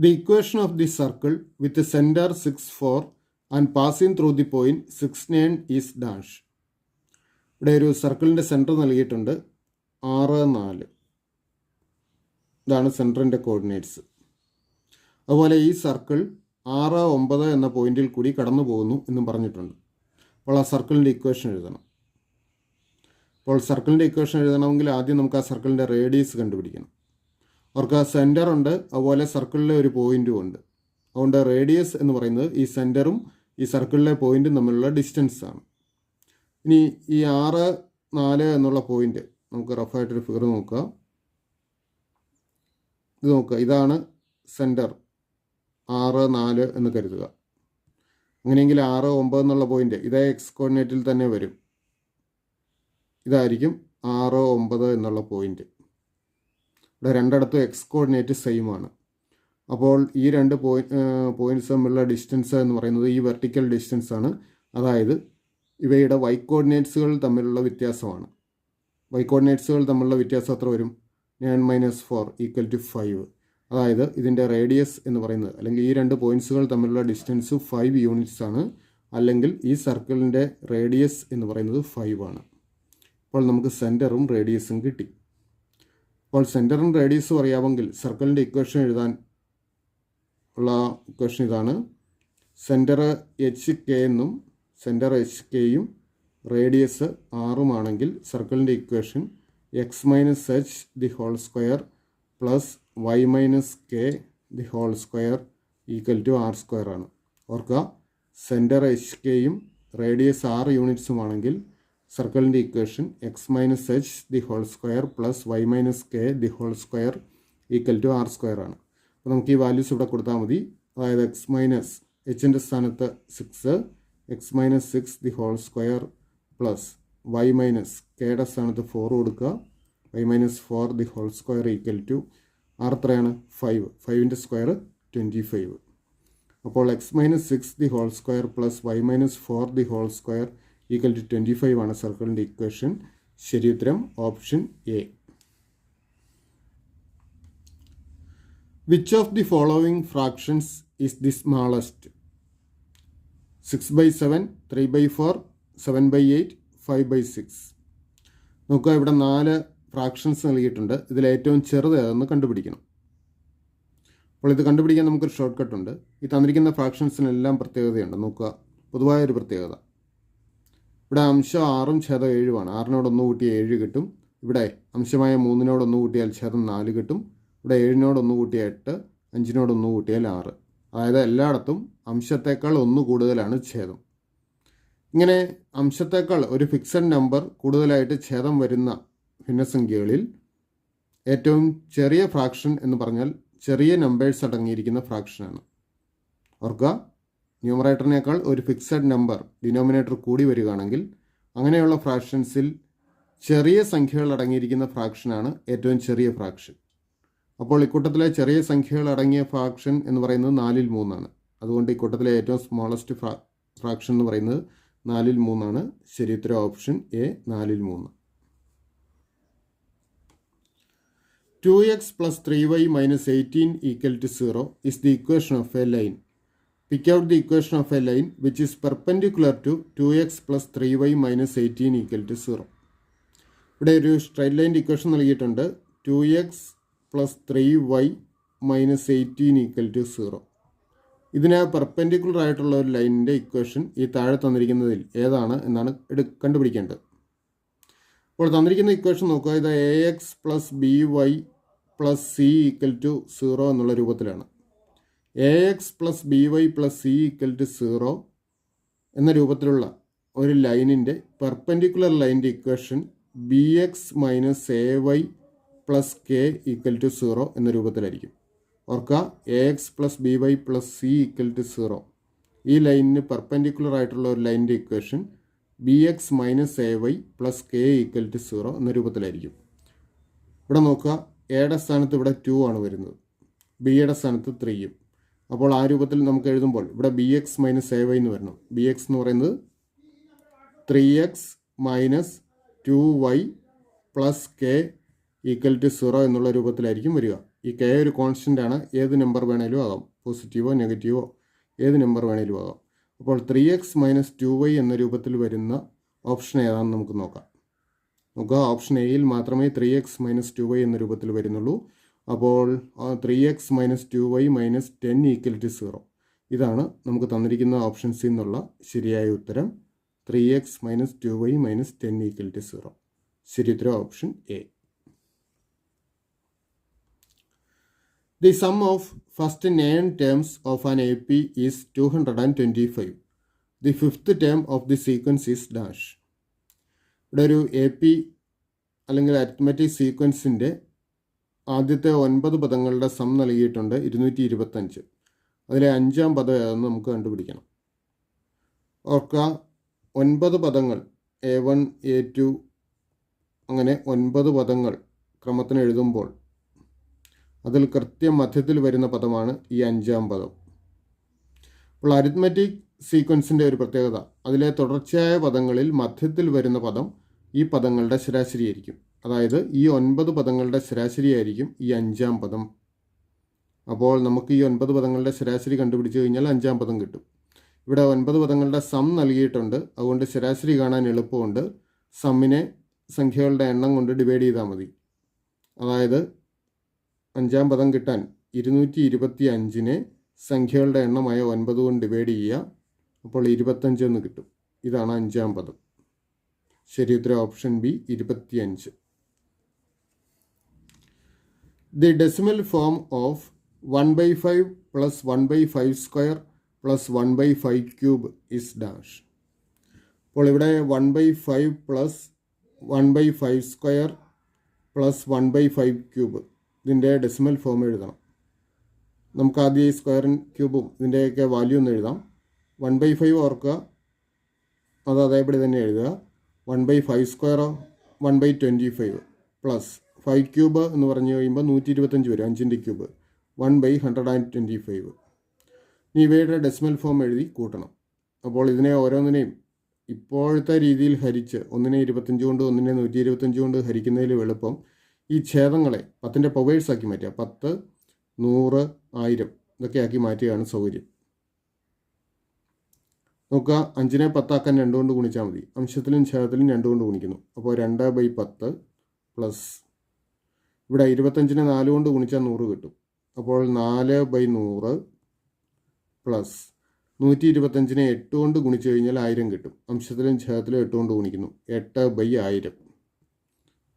The equation of the circle with the center 6, 4 and passing through the point 6, 9 is dash. ഇവിടെ ഒരു സർക്കിളിൻ്റെ centre നൽകിയിട്ടുണ്ട് 6, 4. ഇതാണ് സെൻറ്ററിൻ്റെ കോർഡിനേറ്റ്സ്. അതുപോലെ ഈ സർക്കിൾ 6, 9 എന്ന പോയിന്റിൽ കൂടി കടന്നു പോകുന്നു എന്നും പറഞ്ഞിട്ടുണ്ട്. അപ്പോൾ ആ സർക്കിളിൻ്റെ ഇക്വേഷൻ എഴുതണം. അപ്പോൾ സർക്കിളിൻ്റെ ഇക്വേഷൻ എഴുതണമെങ്കിൽ ആദ്യം നമുക്ക് ആ സർക്കിളിൻ്റെ റേഡിയസ് കണ്ടുപിടിക്കണം. അവർക്ക് സെൻറ്റർ ഉണ്ട്, അതുപോലെ സർക്കിളിലെ ഒരു പോയിൻറ്റും ഉണ്ട്. അതുകൊണ്ട് റേഡിയസ് എന്ന് പറയുന്നത് ഈ സെൻറ്ററും ഈ സർക്കിളിലെ പോയിൻറ്റും തമ്മിലുള്ള ഡിസ്റ്റൻസ് ആണ്. ഇനി ഈ 6, 4 എന്നുള്ള പോയിൻറ്റ് നമുക്ക് റഫായിട്ടൊരു ഫിഗർ നോക്കുക. ഇത് നോക്കുക, ഇതാണ് സെൻറ്റർ 6, 4 എന്ന് കരുതുക. അങ്ങനെയെങ്കിൽ 6, 9 എന്നുള്ള പോയിൻ്റ് ഇതേ എക്സ് കോർഡിനേറ്റിൽ തന്നെ വരും. ഇതായിരിക്കും 6, 9 എന്നുള്ള പോയിൻ്റ്. ഇവിടെ രണ്ടിടത്തും എക്സ് കോർഡിനേറ്റ് സെയിം ആണ്. അപ്പോൾ ഈ രണ്ട് പോയിൻറ്റ്സ് തമ്മിലുള്ള ഡിസ്റ്റൻസ് എന്ന് പറയുന്നത് ഈ വെർട്ടിക്കൽ ഡിസ്റ്റൻസ് ആണ്. അതായത് ഇവയുടെ വൈ കോർഡിനേറ്റ്സുകൾ തമ്മിലുള്ള വ്യത്യാസമാണ്. വൈ കോർഡിനേറ്റ്സുകൾ തമ്മിലുള്ള വ്യത്യാസം എത്ര വരും? 9 - 4 = 5. അതായത് ഇതിൻ്റെ റേഡിയസ് എന്ന് പറയുന്നത്, അല്ലെങ്കിൽ ഈ രണ്ട് പോയിൻറ്റ്സുകൾ തമ്മിലുള്ള ഡിസ്റ്റൻസ് 5 യൂണിറ്റ്സ് ആണ്. അല്ലെങ്കിൽ ഈ സർക്കിളിൻ്റെ റേഡിയസ് എന്ന് പറയുന്നത് 5 ആണ്. അപ്പോൾ നമുക്ക് സെൻറ്ററും റേഡിയസും കിട്ടി. അപ്പോൾ സെൻറ്ററും റേഡിയസും അറിയാമെങ്കിൽ സർക്കിളിൻ്റെ ഇക്വേഷൻ എഴുതാൻ ഉള്ള ഇക്വേഷൻ ഇതാണ്. സെൻറ്റർ HK എന്നും സെൻറ്റർ HKയും റേഡിയസ് 6 ആണെങ്കിൽ സർക്കിളിൻ്റെ equation x - h the whole square plus y - k the whole square = r² ആണ്. ഓർക്കുക, സെൻറ്റർ HKയും റേഡിയസ് 6 യൂണിറ്റ്സുമാണെങ്കിൽ സർക്കിളിൻ്റെ equation x - h the whole square plus y - k the whole square = r² ആണ്. അപ്പോൾ നമുക്ക് ഈ വാല്യൂസ് ഇവിടെ കൊടുത്താൽ മതി. അതായത് hൻ്റെ സ്ഥാനത്ത് 6, x - 6 the whole square plus y - kയുടെ സ്ഥാനത്ത് 4 കൊടുക്കുക. y - 4 the whole square = r എത്രയാണ്? 5. 5ൻ്റെ സ്ക്വയർ 25. അപ്പോൾ x - 6 the whole square plus y - 4 the whole square = 25 ആണ് സർക്കിളിൻ്റെ ഇക്വേഷൻ. ശരിയുത്തരം option A. Which of the following fractions is the smallest? 6/7, 3/4, 7/8, 5/6. നോക്കുക, ഇവിടെ 4 fractions നൽകിയിട്ടുണ്ട്. ഇതിൽ ഏറ്റവും ചെറുത് ഏതെന്ന് കണ്ടുപിടിക്കണം. അപ്പോൾ ഇത് കണ്ടുപിടിക്കാൻ നമുക്കൊരു ഷോർട്ട് കട്ട് ഉണ്ട്. ഈ തന്നിരിക്കുന്ന ഫ്രാക്ഷൻസിനെല്ലാം പ്രത്യേകതയുണ്ട്. നോക്കുക, പൊതുവായൊരു പ്രത്യേകത. ഇവിടെ അംശം 6ഉം ഛേദം 7ഉമാണ്. 6നോട് 1 കൂട്ടിയാൽ 7 കിട്ടും. ഇവിടെ അംശമായ 3നോട് 1 കൂട്ടിയാൽ ഛേദം 4 കിട്ടും. ഇവിടെ 7നോട് 1 കൂട്ടിയാൽ 8, 5നോട് 1 കൂട്ടിയാൽ 6. അതായത് എല്ലായിടത്തും അംശത്തേക്കാൾ 1 കൂടുതലാണ് ഛേദം. ഇങ്ങനെ അംശത്തേക്കാൾ ഒരു ഫിക്സഡ് നമ്പർ കൂടുതലായിട്ട് ഛേദം വരുന്ന ഭിന്നസംഖ്യകളിൽ ഏറ്റവും ചെറിയ ഫ്രാക്ഷൻ എന്ന് പറഞ്ഞാൽ ചെറിയ നമ്പേഴ്സ് അടങ്ങിയിരിക്കുന്ന ഫ്രാക്ഷനാണ്. ഓർക്കുക, ന്യൂമറേറ്ററിനേക്കാൾ ഒരു ഫിക്സഡ് നമ്പർ ഡിനോമിനേറ്റർ കൂടി വരികയാണെങ്കിൽ അങ്ങനെയുള്ള ഫ്രാക്ഷൻസിൽ ചെറിയ സംഖ്യകൾ അടങ്ങിയിരിക്കുന്ന ഫ്രാക്ഷനാണ് ഏറ്റവും ചെറിയ ഫ്രാക്ഷൻ. അപ്പോൾ ഇക്കൂട്ടത്തിലെ ചെറിയ സംഖ്യകൾ അടങ്ങിയ ഫ്രാക്ഷൻ എന്ന് പറയുന്നത് 4/3 ആണ്. അതുകൊണ്ട് ഇക്കൂട്ടത്തിലെ ഏറ്റവും സ്മോളസ്റ്റ് ഫ്രാക്ഷൻ എന്ന് പറയുന്നത് 4/3 ആണ്. ശരിയുത്തരം option A, 4/3. 2x plus 3y minus 18 = 0 is the equation of a line. Pick out the equation of a line which is perpendicular to 2x plus 3y minus 18 = 0. ഇവിടെ ഒരു സ്ട്രൈറ്റ് ലൈൻ്റെ ഇക്വേഷൻ നൽകിയിട്ടുണ്ട്. 2x plus 3y minus 18 = 0. ഇതിന് perpendicular ആയിട്ടുള്ള ഒരു ലൈനിൻ്റെ equation ഈ താഴെ തന്നിരിക്കുന്നതിൽ ഏതാണ് എന്നാണ് കണ്ടുപിടിക്കേണ്ടത്. അപ്പോൾ തന്നിരിക്കുന്ന ഇക്വേഷൻ നോക്കുക. ഇത് ax plus by plus c = 0 എന്നുള്ള രൂപത്തിലാണ്. ax plus by plus c = 0 എന്ന രൂപത്തിലുള്ള ഒരു ലൈനിൻ്റെ പെർപെൻഡിക്കുലർ ലൈനിൻ്റെ equation bx minus ay plus k = 0 എന്ന രൂപത്തിലായിരിക്കും. ഓർക്കുക, ax plus by plus c = 0. ഈ ലൈനിന് പെർപെൻഡിക്കുലർ ആയിട്ടുള്ള ഒരു ലൈനിൻ്റെ equation bx minus ay plus k = 0 എന്ന രൂപത്തിലായിരിക്കും. ഇവിടെ നോക്കുക, എയുടെ സ്ഥാനത്ത് ഇവിടെ 2 ആണ് വരുന്നത്, ബിയുടെ സ്ഥാനത്ത് 3യും. അപ്പോൾ ആ രൂപത്തിൽ നമുക്ക് എഴുതുമ്പോൾ ഇവിടെ bx minus ay എന്ന് വരണം. bx എന്ന് പറയുന്നത് 3x - 2y plus k = 0 എന്നുള്ള രൂപത്തിലായിരിക്കും വരിക. ഈ കെ ഒരു കോൺസ്റ്റൻ്റ് ആണ്, ഏത് നമ്പർ വേണേലും ആകാം, പോസിറ്റീവോ നെഗറ്റീവോ ഏത് നമ്പർ വേണേലും ആകാം. അപ്പോൾ 3x - 2y എന്ന രൂപത്തിൽ വരുന്ന ഓപ്ഷൻ ഏതാണെന്ന് നമുക്ക് നോക്കാം. ഓപ്ഷൻ എയിൽ മാത്രമേ 3x - 2y എന്ന രൂപത്തിൽ വരുന്നുള്ളൂ. അപ്പോൾ 3x - 2y - 10 = 0. ഇതാണ് നമുക്ക് തന്നിരിക്കുന്ന ഓപ്ഷൻസിൽ നിന്നുള്ള ശരിയായ ഉത്തരം. 3x - 2y - 10 = 0. ശരി ഉത്തരം option A. The sum of first 9 terms of an AP is 225. The fifth term of the sequence is dash. ഇവിടെ ഒരു AP അല്ലെങ്കിൽ അരിത്മെറ്റിക് സീക്വൻസിൻ്റെ ആദ്യത്തെ 9 പദങ്ങളുടെ സം നൽകിയിട്ടുണ്ട് 225. അതിലെ 5-ാം പദം ഏതെന്ന് നമുക്ക് കണ്ടുപിടിക്കണം. ഓർക്കുക, 9 പദങ്ങൾ A1 A2 അങ്ങനെ 9 പദങ്ങൾ ക്രമത്തിന് എഴുതുമ്പോൾ അതിൽ കൃത്യം മധ്യത്തിൽ വരുന്ന പദമാണ് ഈ 5-ാം പദം. അപ്പോൾ അരിത്മെറ്റിക് സീക്വൻസിൻ്റെ ഒരു പ്രത്യേകത, അതിലെ തുടർച്ചയായ പദങ്ങളിൽ മധ്യത്തിൽ വരുന്ന പദം ഈ പദങ്ങളുടെ ശരാശരിയായിരിക്കും. അതായത് ഈ 9 പദങ്ങളുടെ ശരാശരിയായിരിക്കും ഈ 5-ാം പദം. അപ്പോൾ നമുക്ക് ഈ 9 പദങ്ങളുടെ ശരാശരി കണ്ടുപിടിച്ച് കഴിഞ്ഞാൽ 5-ാം പദം കിട്ടും. ഇവിടെ 9 പദങ്ങളുടെ സം നൽകിയിട്ടുണ്ട്, അതുകൊണ്ട് ശരാശരി കാണാൻ എളുപ്പമുണ്ട്. സമ്മിനെ സംഖ്യകളുടെ എണ്ണം കൊണ്ട് ഡിവൈഡ് ചെയ്താൽ മതി. അതായത് 5-ാം പദം കിട്ടാൻ 225-നെ സംഖ്യകളുടെ എണ്ണമായ 9 കൊണ്ട് ഡിവൈഡ് ചെയ്യുക. അപ്പോൾ 25 എന്ന് കിട്ടും. ഇതാണ് 5-ാം പദം. ശരി ഉത്തരം option B 25. The decimal form of 1/5 plus 1/5 square plus 1/5 cube is dash. അപ്പോൾ ഇവിടെ 1/5 plus 1/5 square plus 1/5 cube ഇതിൻ്റെ ഡെസിമൽ ഫോം എഴുതണം. നമുക്ക് ആദ്യം ഈ സ്ക്വയറും ക്യൂബും ഇതിൻ്റെയൊക്കെ വാല്യൂ ഒന്ന് എഴുതാം. 1/5 ഓർക്കുക, അത് അതേപടി തന്നെ എഴുതുക. 1/5 സ്ക്വയറോ 1/25 പ്ലസ് 5 ക്യൂബ് എന്ന് പറഞ്ഞു കഴിയുമ്പോൾ 125 വരും, 5-ൻ്റെ ക്യൂബ് 1/125. ഇനി ഇവയുടെ ഡെസിമൽ ഫോം എഴുതി കൂട്ടണം. അപ്പോൾ ഇതിനെ ഓരോന്നിനെയും ഇപ്പോഴത്തെ രീതിയിൽ ഹരിച്ച് ഒന്നിനെ 25 കൊണ്ട് ഒന്നിനെ 125 കൊണ്ട് ഹരിക്കുന്നതിൽ എളുപ്പം ഈ ഛേദങ്ങളെ 10ൻ്റെ പവേഴ്സാക്കി മാറ്റുക. 10, 100, 1000 ഇതൊക്കെ ആക്കി മാറ്റുകയാണ് സൗകര്യം. നോക്കുക, 5-നെ 10 ആക്കാൻ 2 കൊണ്ട് ഗുണിച്ചാൽ മതി. അംശത്തിലും ഛേദത്തിലും 2 കൊണ്ട് ഗുണിക്കുന്നു. അപ്പോൾ 2/10 പ്ലസ് ഇവിടെ 25-നെ 4 കൊണ്ട് ഗുണിച്ചാൽ 100 കിട്ടും. അപ്പോൾ 4/100 പ്ലസ് 125-നെ 8 കൊണ്ട് ഗുണിച്ച് കഴിഞ്ഞാൽ 1000 കിട്ടും. അംശത്തിലും ഛേദത്തിലും 8 കൊണ്ട് ഗുണിക്കുന്നു. 8/1000.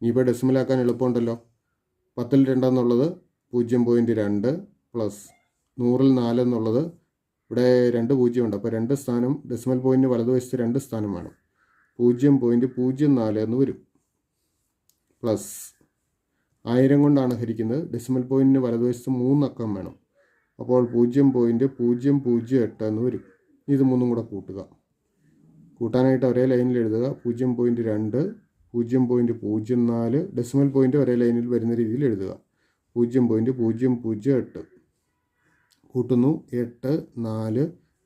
ഇനിയിപ്പോൾ ഡെസിമലാക്കാൻ എളുപ്പമുണ്ടല്ലോ. 10-ൽ 2 എന്നുള്ളത് 0.2 പ്ലസ് 100-ൽ 4 എന്നുള്ളത് ഇവിടെ 2 0 ഉണ്ട്. അപ്പോൾ 2 സ്ഥാനം ഡെസിമൽ പോയിൻറ്റിന് വലതുവശത്ത് 2 സ്ഥാനം വേണം. 0.04 എന്ന് വരും. പ്ലസ് 1000 കൊണ്ടാണ് ഹരിക്കുന്നത്. ഡെസിമൽ പോയിൻറ്റിന് വലതുവശത്ത് 3 അക്കം വേണം. അപ്പോൾ 0.008 എന്ന് വരും. ഇത് 3 കൂടെ കൂട്ടുക. കൂട്ടാനായിട്ട് ഒരേ ലൈനിൽ എഴുതുക. 0.2, 0.04, ഡെസിമൽ പോയിൻ്റ് ഒരേ ലൈനിൽ വരുന്ന രീതിയിൽ എഴുതുക. 0.008 കൂട്ടുന്നു. 8, 4,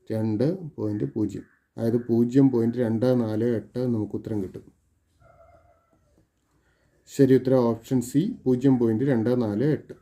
2.0, അതായത് 0.248 നമുക്ക് ഉത്തരം കിട്ടും. ശരി ഉത്തരം ഓപ്ഷൻ സി 0.248.